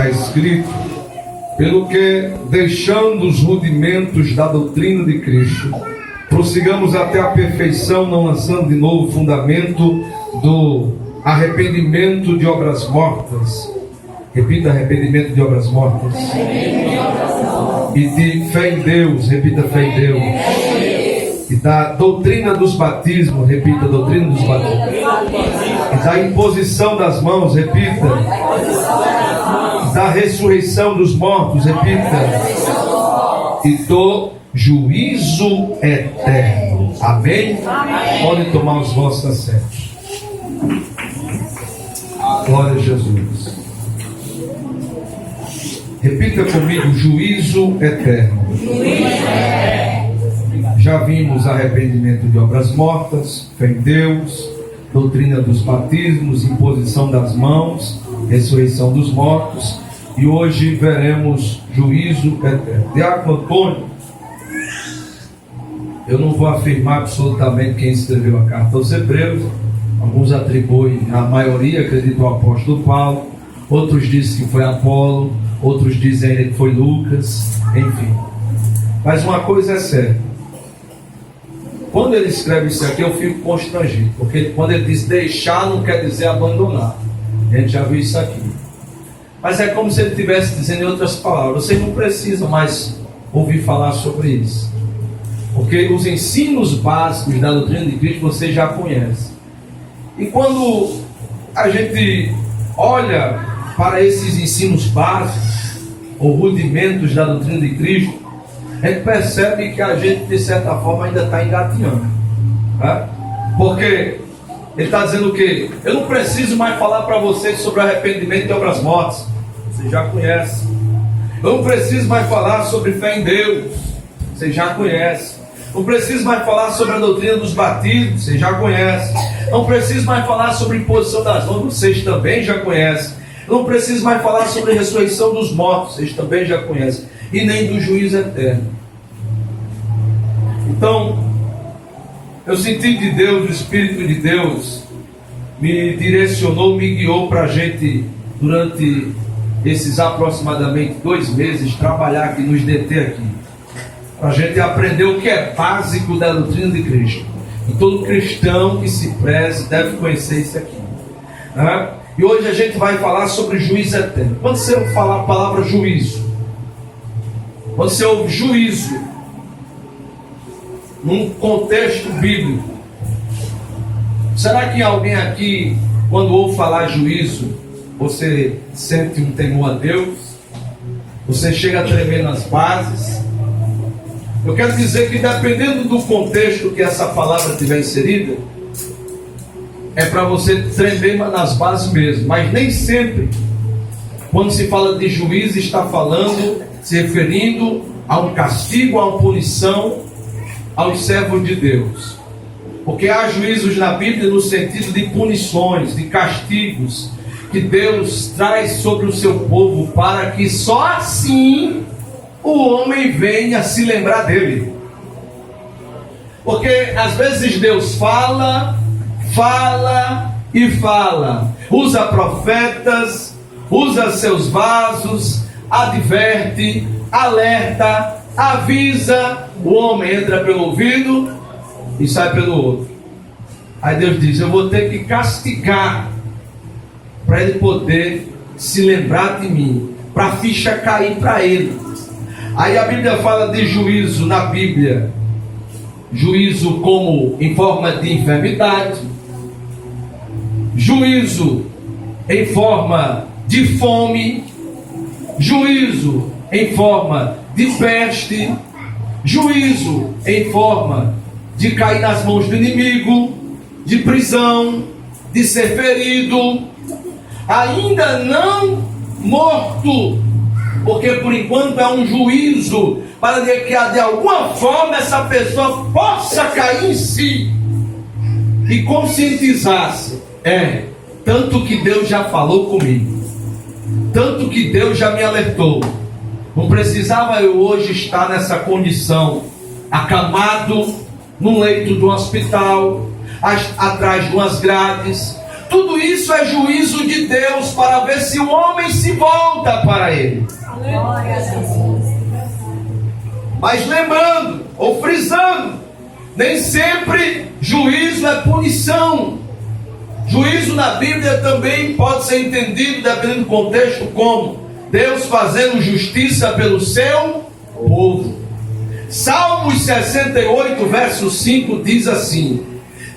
está escrito: pelo que, deixando os rudimentos da doutrina de Cristo, prossigamos até a perfeição, não lançando de novo o fundamento do arrependimento de obras mortas. Repita: arrependimento de obras mortas. E de fé em Deus. Repita: fé em Deus. E da doutrina dos batismos. Repita: doutrina dos batismos. E da imposição das mãos. Repita: da ressurreição dos mortos. Repita: e do juízo eterno. Amém? Podem tomar os vossos assentos. Glória a Jesus. Repita comigo: juízo eterno. Já vimos arrependimento de obras mortas, fé em Deus, doutrina dos batismos, imposição das mãos, ressurreição dos mortos, e hoje veremos juízo eterno. Diácono Antônio, eu não vou afirmar absolutamente quem escreveu a carta aos Hebreus. Alguns atribuem, a maioria acredita o apóstolo Paulo, outros dizem que foi Apolo, outros dizem que foi Lucas, enfim. Mas uma coisa é certa: quando ele escreve isso aqui, eu fico constrangido, porque quando ele diz deixar, não quer dizer abandonar. A gente já viu isso aqui. Mas é como se ele estivesse dizendo em outras palavras: vocês não precisam mais ouvir falar sobre isso, porque os ensinos básicos da doutrina de Cristo vocês já conhecem. E quando a gente olha para esses ensinos básicos, ou rudimentos da doutrina de Cristo, a gente percebe que a gente, de certa forma, ainda está engatinhando, tá? Porque ele está dizendo o quê? Eu não preciso mais falar para vocês sobre arrependimento de obras mortas, vocês já conhecem. Eu não preciso mais falar sobre fé em Deus, vocês já conhecem. Não preciso mais falar sobre a doutrina dos batismos, vocês já conhecem. Não preciso mais falar sobre imposição das mãos, vocês também já conhecem. Não preciso mais falar sobre a ressurreição dos mortos, vocês também já conhecem. E nem do juízo eterno. Então, eu senti de Deus, o Espírito de Deus me direcionou, me guiou para a gente, durante esses aproximadamente 2 meses, trabalhar aqui, nos deter aqui, para a gente aprender o que é básico da doutrina de Cristo. E todo cristão que se preze deve conhecer isso aqui, né? E hoje a gente vai falar sobre juízo eterno. Quando você falar a palavra juízo, quando você ouve juízo num contexto bíblico, será que alguém aqui, quando ouve falar juízo, você sente um temor a Deus? Você chega a tremer nas bases? Eu quero dizer que, dependendo do contexto que essa palavra tiver inserida, é para você tremer nas bases mesmo. Mas nem sempre, quando se fala de juízo, está falando, se referindo a um castigo, a uma punição aos servos de Deus. Porque há juízos na Bíblia no sentido de punições, de castigos, que Deus traz sobre o seu povo, para que só assim o homem venha se lembrar dele. Porque às vezes Deus fala e fala, usa profetas, usa seus vasos, adverte, alerta, avisa, o homem entra pelo ouvido e sai pelo outro. Aí Deus diz: eu vou ter que castigar para ele poder se lembrar de mim, para a ficha cair para ele. Aí a Bíblia fala de juízo na Bíblia, juízo como em forma de enfermidade, juízo em forma de fome, juízo em forma de peste, juízo em forma de cair nas mãos do inimigo, de prisão, de ser ferido, ainda não morto, porque por enquanto é um juízo para que de alguma forma essa pessoa possa cair em si e conscientizar-se: tanto que Deus já falou comigo, tanto que Deus já me alertou, não precisava eu hoje estar nessa condição, acamado num leito do hospital, atrás de umas grades, Tudo isso é juízo de Deus para ver se o homem se volta para Ele. Mas lembrando, ou frisando, nem sempre juízo é punição. Juízo na Bíblia também pode ser entendido, dependendo do contexto, como Deus fazendo justiça pelo seu povo. Salmos 68, verso 5 diz assim: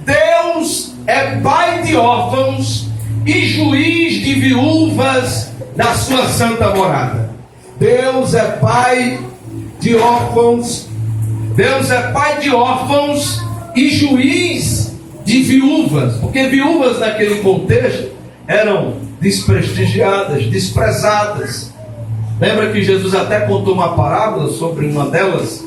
Deus é pai de órfãos e juiz de viúvas da sua santa morada. Deus é pai de órfãos, Deus é pai de órfãos e juiz de viúvas, porque viúvas naquele contexto eram desprestigiadas, desprezadas. Lembra que Jesus até contou uma parábola sobre uma delas,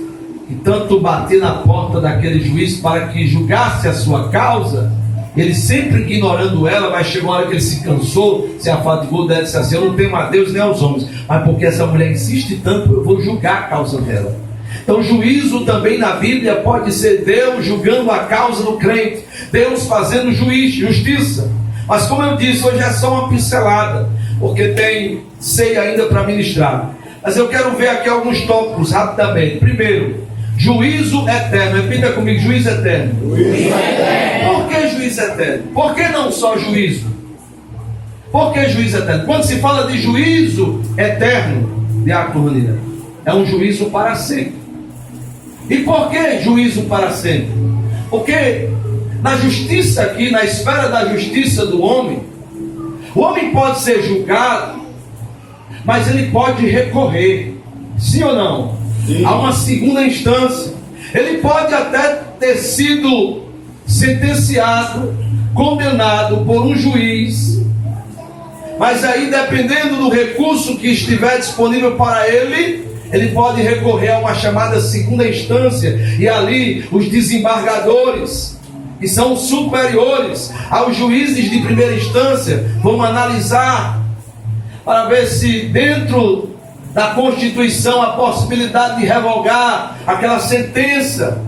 que tanto batia na porta daquele juiz para que julgasse a sua causa, ele sempre ignorando ela, mas chegou uma hora que ele se cansou, se afadigou dela e disse assim: eu não temo a Deus nem aos homens, mas porque essa mulher insiste tanto, eu vou julgar a causa dela. Então juízo também na Bíblia pode ser Deus julgando a causa do crente, Deus fazendo justiça. Mas como eu disse, hoje é só uma pincelada, porque tem ceia ainda para ministrar. Mas eu quero ver aqui alguns tópicos rapidamente. Primeiro, juízo eterno. Repita comigo: juízo eterno. Juízo eterno. Por que juízo eterno? Por que não só juízo? Por que juízo eterno? Quando se fala de juízo eterno, Diácono Ranira, é um juízo para sempre. E por que juízo para sempre? Porque na justiça aqui, na esfera da justiça do homem, o homem pode ser julgado, mas ele pode recorrer. Sim ou não? Sim. Há uma segunda instância. Ele pode até ter sido sentenciado, condenado por um juiz, mas aí, dependendo do recurso que estiver disponível para ele, ele pode recorrer a uma chamada segunda instância, e ali os desembargadores, que são superiores aos juízes de primeira instância, vão analisar para ver se dentro da Constituição a possibilidade de revogar aquela sentença.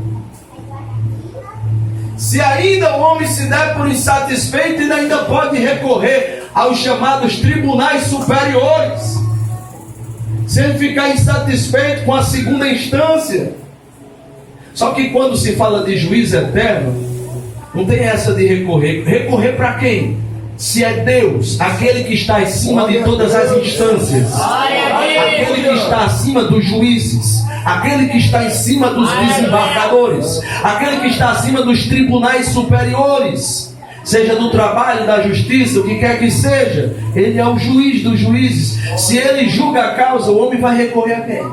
Se ainda o homem se der por insatisfeito, ele ainda pode recorrer aos chamados tribunais superiores. Se ele ficar insatisfeito com a segunda instância. Só que quando se fala de juízo eterno, não tem essa de recorrer. Recorrer para quem? Se é Deus, aquele que está acima de todas as instâncias, aquele que está acima dos juízes, aquele que está em cima dos desembargadores, aquele que está acima dos tribunais superiores, seja do trabalho, da justiça, o que quer que seja, ele é o juiz dos juízes. Se ele julga a causa, o homem vai recorrer a quem?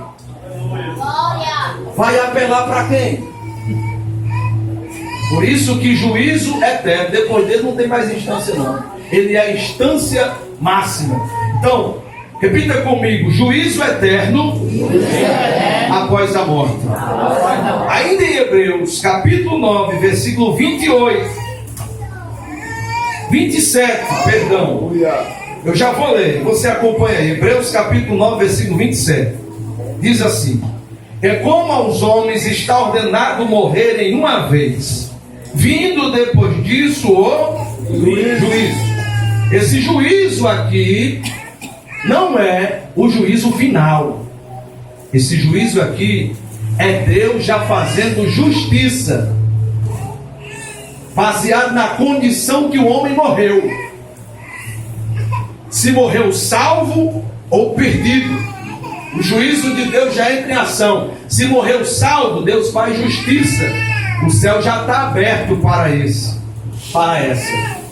Vai apelar para quem? Por isso que juízo eterno, depois dele não tem mais instância não. Ele é a instância máxima. Então, repita comigo: juízo eterno após a morte. Ainda em Hebreus, capítulo 9, versículo 27, perdão. Eu já vou ler, você acompanha aí. Hebreus capítulo 9, versículo 27. Diz assim: é como aos homens está ordenado morrerem uma vez, vindo depois disso o juízo. Esse juízo aqui não é o juízo final. Esse juízo aqui é Deus já fazendo justiça, baseado na condição que o homem morreu. Se morreu salvo ou perdido, o juízo de Deus já entra em ação. Se morreu salvo, Deus faz justiça. O céu já está aberto para essa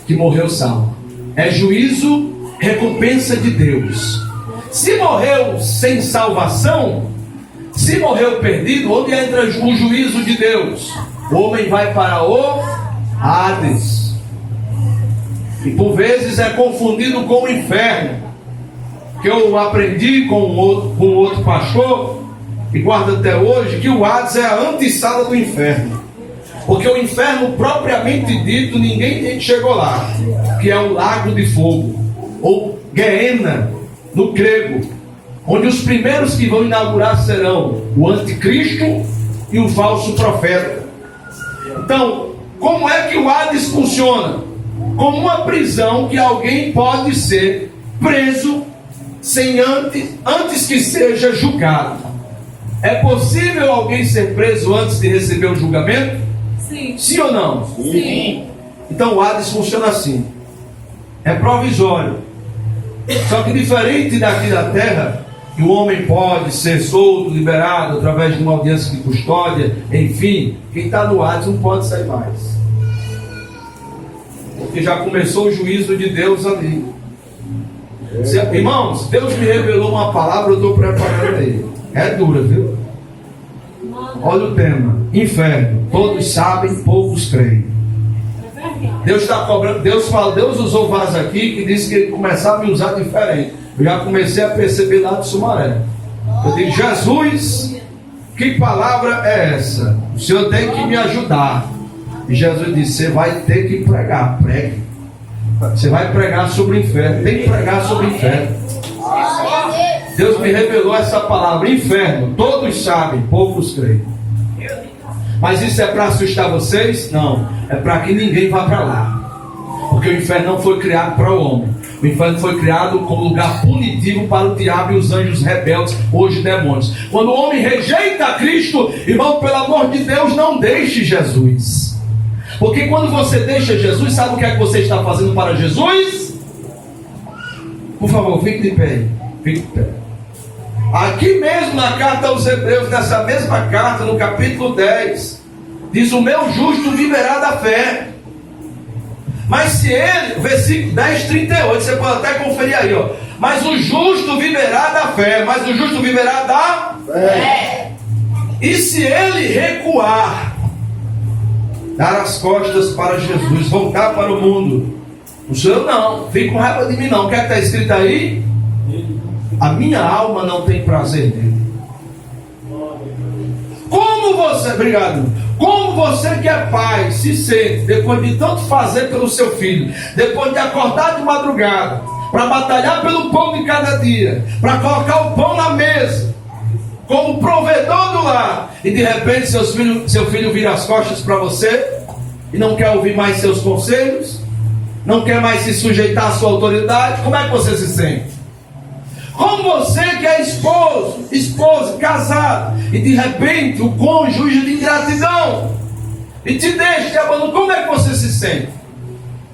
que morreu salvo. É juízo, recompensa de Deus. Se morreu sem salvação, se morreu perdido, onde entra o juízo de Deus? O homem vai para o Hades. E por vezes é confundido com o inferno. Que eu aprendi com outro pastor, e guardo até hoje, que o Hades é a antessala do inferno. Porque o inferno propriamente dito, ninguém chegou lá, que é o lago de fogo, ou Gehenna no grego, onde os primeiros que vão inaugurar serão o anticristo e o falso profeta. Então, como é que o Hades funciona? como uma prisão que alguém pode ser preso sem antes que seja julgado. É possível alguém ser preso antes de receber o julgamento? Sim. Sim ou não? Sim. Então o Hades funciona assim. É provisório. Só que diferente daqui da terra, que o homem pode ser solto, liberado através de uma audiência de custódia, enfim, quem está no Hades não pode sair mais. Porque já começou o juízo de Deus ali. Irmãos, Deus me revelou uma palavra, eu estou preparando aí. É dura, viu? Olha o tema: inferno. Todos sabem, poucos creem. Deus está cobrando. Deus usou vaso aqui que disse que ele começava a me usar diferente. Eu já comecei a perceber lá de Sumaré. Eu digo: Jesus, que palavra é essa? O Senhor tem que me ajudar. E Jesus disse: você vai ter que pregar. Pregue. Você vai pregar sobre o inferno. Tem que pregar sobre o inferno. Deus me revelou essa palavra: inferno. Todos sabem, poucos creem. Mas isso é para assustar vocês? Não. É para que ninguém vá para lá. Porque o inferno não foi criado para o homem. O inferno foi criado como lugar punitivo para o diabo e os anjos rebeldes, hoje demônios. Quando o homem rejeita Cristo, irmão, pelo amor de Deus, não deixe Jesus. Porque quando você deixa Jesus, sabe o que é que você está fazendo para Jesus? Por favor, fique de pé. Fique de pé. Aqui mesmo na carta aos Hebreus, nessa mesma carta, no capítulo 10, diz: o meu justo viverá da fé. Mas se ele, versículo 10, 38, você pode até conferir aí, ó. Mas o justo viverá da fé. Mas o justo viverá da fé. E se ele recuar, dar as costas para Jesus, voltar para o mundo, o Senhor não, fica com raiva de mim não. O que é que está escrito aí? A minha alma não tem prazer nele. Como você, obrigado, como você que é pai se sente depois de tanto fazer pelo seu filho, depois de acordar de madrugada para batalhar pelo pão de cada dia, para colocar o pão na mesa, como provedor do lar, e de repente seu filho vira as costas para você e não quer ouvir mais seus conselhos, não quer mais se sujeitar à sua autoridade? Como é que você se sente? Como você que é esposa, casado, e de repente o cônjuge de ingratidão e te deixa, te abandona, como é que você se sente?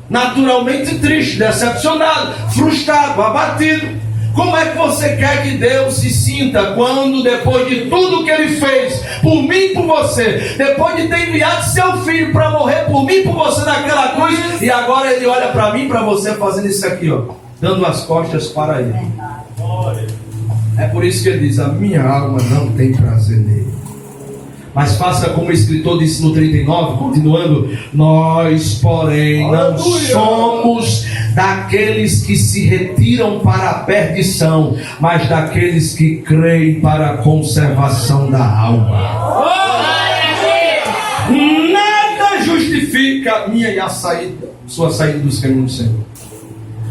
Naturalmente triste, decepcionado, frustrado, abatido. Como é que você quer que Deus se sinta quando, depois de tudo que Ele fez por mim e por você, depois de ter enviado seu filho para morrer por mim e por você naquela cruz, e agora Ele olha para mim e para você fazendo isso aqui, ó, dando as costas para Ele? É por isso que ele diz: a minha alma não tem prazer nele. Mas faça como o escritor disse no 39, continuando: nós, porém, não somos daqueles que se retiram para a perdição, mas daqueles que creem para a conservação da alma. Nada justifica a minha e a sua saída dos caminhos do Senhor.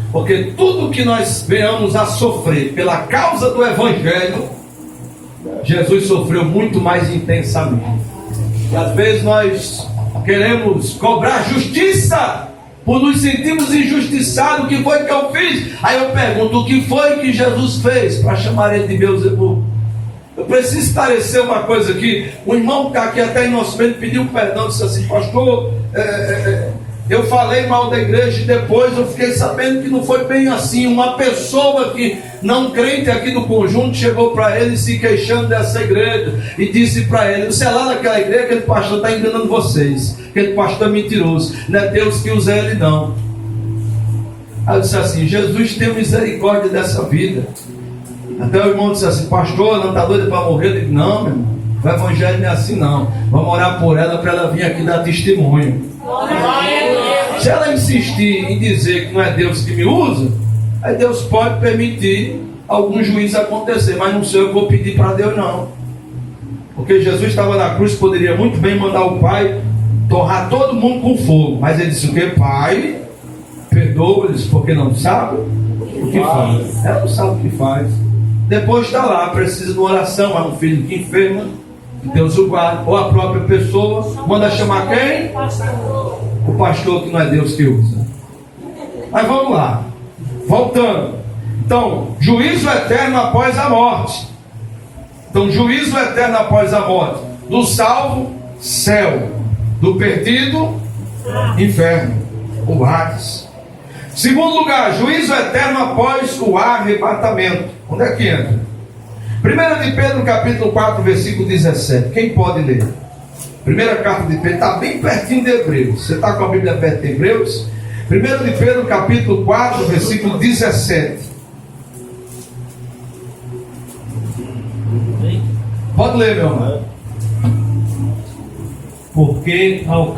Porque tudo que nós venhamos a sofrer pela causa do Evangelho, Jesus sofreu muito mais intensamente. E às vezes nós queremos cobrar justiça por nos sentirmos injustiçados. O que foi que eu fiz? Aí eu pergunto: o que foi que Jesus fez para chamar ele de Beelzebul? Eu preciso esclarecer uma coisa aqui. Um irmão que está aqui até em nosso meio pediu perdão, disse assim: pastor, eu falei mal da igreja e depois eu fiquei sabendo que não foi bem assim. Uma pessoa que não crente aqui do conjunto chegou para ele se queixando dessa igreja e disse para ele: você é lá naquela igreja, aquele pastor está enganando vocês, aquele pastor é mentiroso, não é Deus que usa ele não. Aí eu disse assim: Jesus tem misericórdia dessa vida. Até o irmão disse assim: pastor, não está doido para morrer? Eu digo: não, meu irmão, o evangelho não é assim não. Vamos orar por ela para ela vir aqui dar testemunho. Se ela insistir em dizer que não é Deus que me usa, aí Deus pode permitir algum juízo acontecer, mas não sei eu que vou pedir para Deus não. Porque Jesus estava na cruz, poderia muito bem mandar o Pai torrar todo mundo com fogo, mas ele disse o que? Pai, perdoa-lhes porque não sabe o que faz. Ela não sabe o que faz. Depois está lá, precisa de uma oração, há um filho que enferma, que Deus o guarda, ou a própria pessoa manda chamar quem? O pastor, que não é Deus que usa. Mas vamos lá, voltando. Então, juízo eterno após a morte. Então, juízo eterno após a morte. Do salvo, céu. Do perdido, inferno. O Hades. Segundo lugar, juízo eterno após o arrebatamento. Onde é que entra? 1 de Pedro, capítulo 4, versículo 17. Quem pode ler? Primeira carta de Pedro, está bem pertinho de Hebreus. Você está com a Bíblia perto de Hebreus? 1 de Pedro, capítulo 4, versículo 17. Pode ler, meu irmão. Porque ao